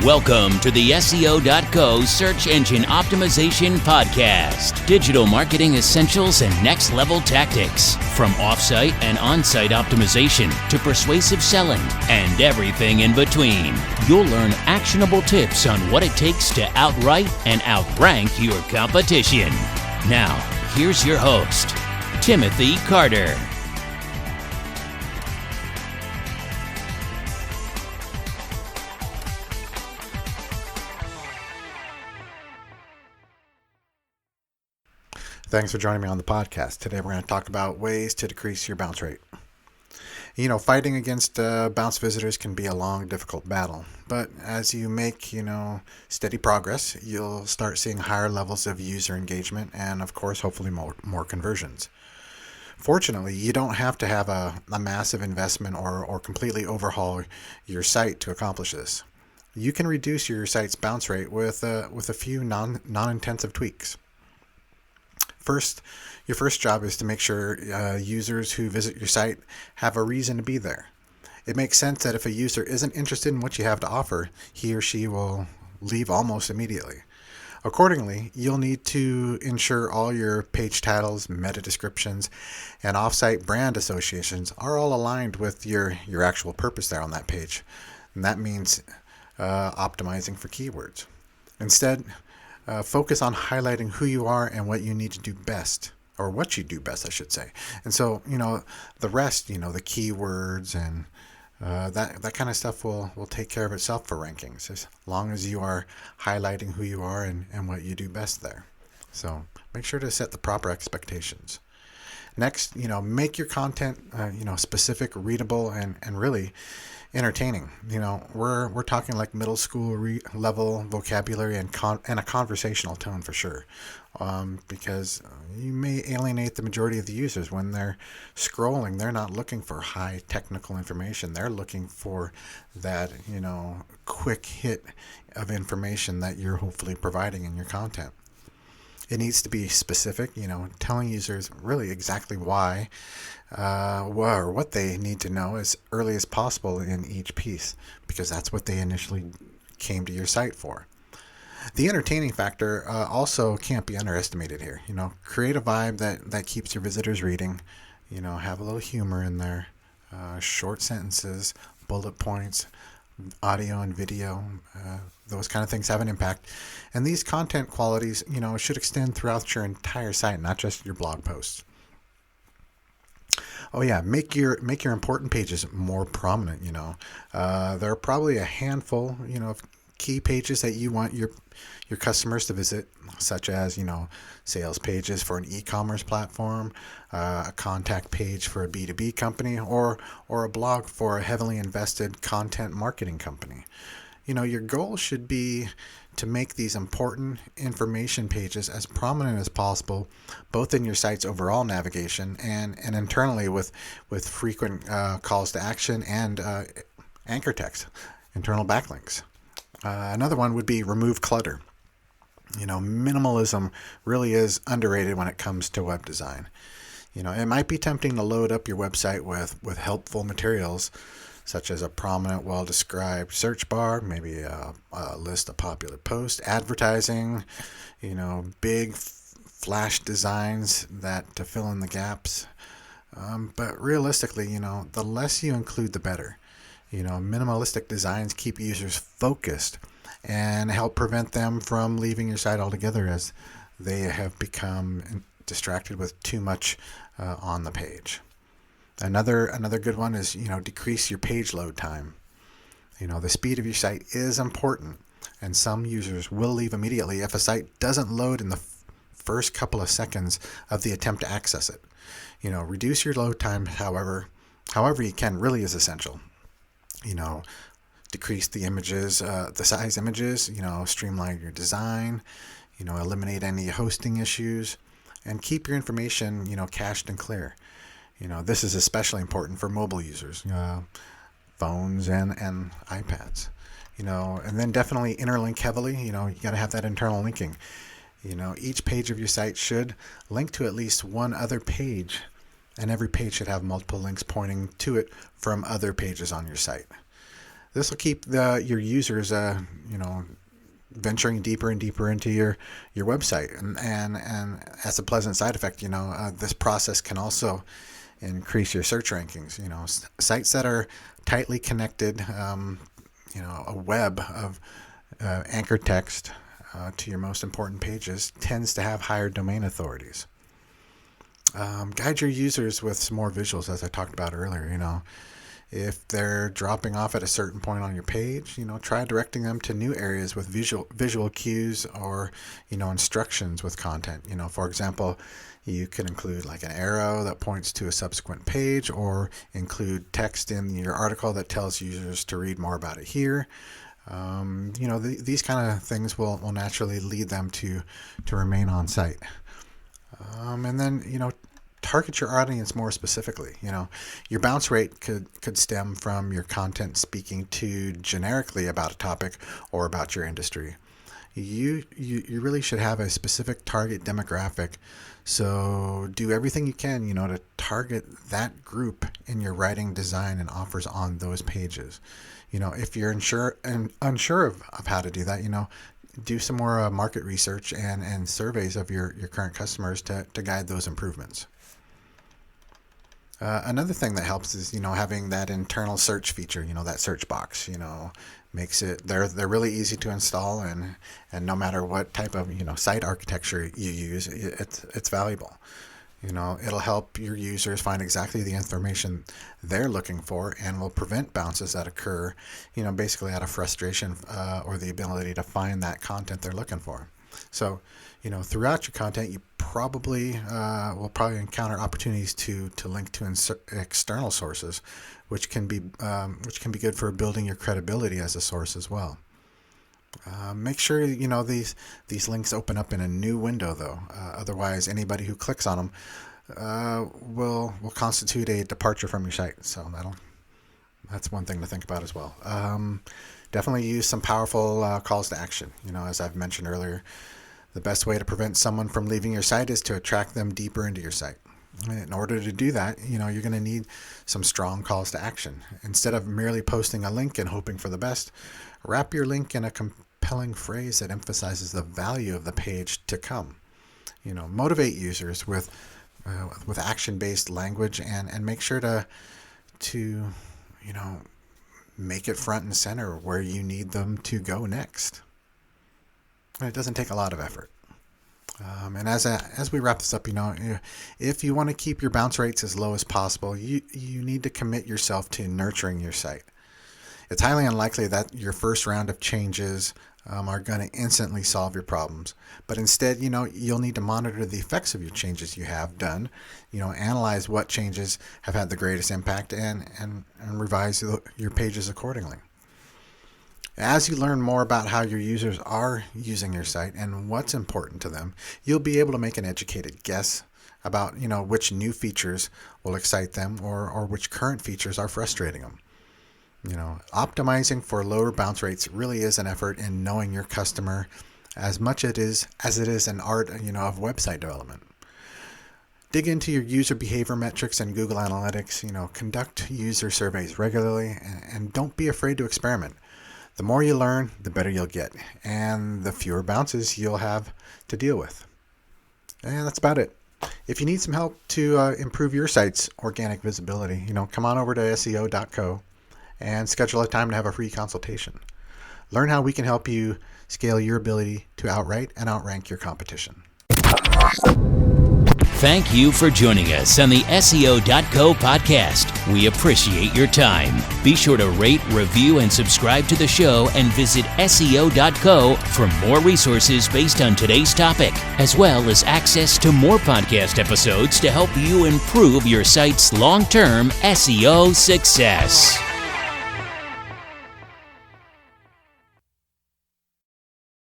Welcome to the SEO.co Search Engine Optimization Podcast. Digital marketing essentials and next level tactics. From offsite and onsite optimization to persuasive selling and everything in between. You'll learn actionable tips on what it takes to outright and outrank your competition. Now, here's your host, Timothy Carter. Thanks for joining me on the podcast. Today we're going to talk about ways to decrease your bounce rate. Fighting against bounce visitors can be a long, difficult battle. But as you make, steady progress, you'll start seeing higher levels of user engagement and, of course, hopefully more conversions. Fortunately, you don't have to have a massive investment or completely overhaul your site to accomplish this. You can reduce your site's bounce rate with a few non-intensive tweaks. First, your first job is to make sure users who visit your site have a reason to be there. It makes sense that if a user isn't interested in what you have to offer, he or she will leave almost immediately. Accordingly, you'll need to ensure all your page titles, meta descriptions, and offsite brand associations are all aligned with your actual purpose there on that page. And that means optimizing for keywords. Instead, focus on highlighting who you are and what you need to do best, or what you do best, I should say. And so, the rest, the keywords and that kind of stuff will take care of itself for rankings, as long as you are highlighting who you are and what you do best there. So make sure to set the proper expectations. Next, make your content, specific, readable, and really entertaining. We're talking like middle school level vocabulary and a conversational tone for sure, because you may alienate the majority of the users when they're scrolling. They're not looking for high technical information. They're looking for that quick hit of information that you're hopefully providing in your content. It needs to be specific, telling users really exactly why or what they need to know as early as possible in each piece, because that's what they initially came to your site for. The entertaining factor also can't be underestimated here. Create a vibe that keeps your visitors reading. Have a little humor in there, short sentences, bullet points, audio and video, those kind of things have an impact. And these content qualities, should extend throughout your entire site, not just your blog posts. Oh yeah, make your important pages more prominent. There are probably a handful, of key pages that you want your customers to visit, such as, sales pages for an e-commerce platform, a contact page for a B2B company, or a blog for a heavily invested content marketing company. Your goal should be to make these important information pages as prominent as possible, both in your site's overall navigation and internally with frequent calls to action and anchor text, internal backlinks. Another one would be remove clutter. Minimalism really is underrated when it comes to web design. It might be tempting to load up your website with helpful materials, such as a prominent, well-described search bar, maybe a list of popular posts, advertising, big flash designs to fill in the gaps. But realistically, the less you include, the better. Minimalistic designs keep users focused and help prevent them from leaving your site altogether, as they have become distracted with too much on the page. Another good one is, decrease your page load time. The speed of your site is important, and some users will leave immediately if a site doesn't load in the first couple of seconds of the attempt to access it. Reduce your load time, however you can, really is essential. Decrease the images, the size images, streamline your design, eliminate any hosting issues, and keep your information, cached and clear. This is especially important for mobile users, phones and iPads. And then definitely interlink heavily. You got to have that internal linking. Each page of your site should link to at least one other page, and every page should have multiple links pointing to it from other pages on your site. This will keep your users, venturing deeper and deeper into your website, and as a pleasant side effect, this process can also increase your search rankings. Sites that are tightly connected, a web of anchor text to your most important pages tends to have higher domain authorities. Guide your users with some more visuals, as I talked about earlier. If they're dropping off at a certain point on your page, try directing them to new areas with visual cues or, instructions with content. For example, you can include like an arrow that points to a subsequent page, or include text in your article that tells users to read more about it here. These kind of things will naturally lead them to remain on site. And then, target your audience more specifically. Your bounce rate could stem from your content speaking too generically about a topic or about your industry. You really should have a specific target demographic. So do everything you can, to target that group in your writing, design, and offers on those pages. If you're unsure of how to do that, do some more market research and surveys of your current customers to guide those improvements. Another thing that helps is, having that internal search feature, that search box, makes it, they're really easy to install, and no matter what type of, site architecture you use, it's valuable. It'll help your users find exactly the information they're looking for, and will prevent bounces that occur, basically out of frustration or the ability to find that content they're looking for. So, throughout your content, you will probably encounter opportunities to link to external sources, which can be good for building your credibility as a source as well. Make sure these links open up in a new window, though. Otherwise, anybody who clicks on them will constitute a departure from your site. So that's one thing to think about as well. Definitely use some powerful calls to action. As I've mentioned earlier, the best way to prevent someone from leaving your site is to attract them deeper into your site. In order to do that, you're going to need some strong calls to action. Instead of merely posting a link and hoping for the best, wrap your link in a compelling phrase that emphasizes the value of the page to come. Motivate users with action-based language, and make sure to make it front and center where you need them to go next. It doesn't take a lot of effort. And as we wrap this up, if you want to keep your bounce rates as low as possible, you need to commit yourself to nurturing your site. It's highly unlikely that your first round of changes are going to instantly solve your problems. But instead, you'll need to monitor the effects of your changes you have done, analyze what changes have had the greatest impact, and revise your pages accordingly. As you learn more about how your users are using your site and what's important to them, you'll be able to make an educated guess about, which new features will excite them, or which current features are frustrating them. Optimizing for lower bounce rates really is an effort in knowing your customer as much as it is an art, of website development. Dig into your user behavior metrics and Google Analytics, conduct user surveys regularly, and don't be afraid to experiment. The more you learn, the better you'll get, and the fewer bounces you'll have to deal with. And that's about it. If you need some help to improve your site's organic visibility, come on over to SEO.co and schedule a time to have a free consultation. Learn how we can help you scale your ability to outwrite and outrank your competition. Thank you for joining us on the SEO.co podcast. We appreciate your time. Be sure to rate, review, and subscribe to the show, and visit SEO.co for more resources based on today's topic, as well as access to more podcast episodes to help you improve your site's long-term SEO success.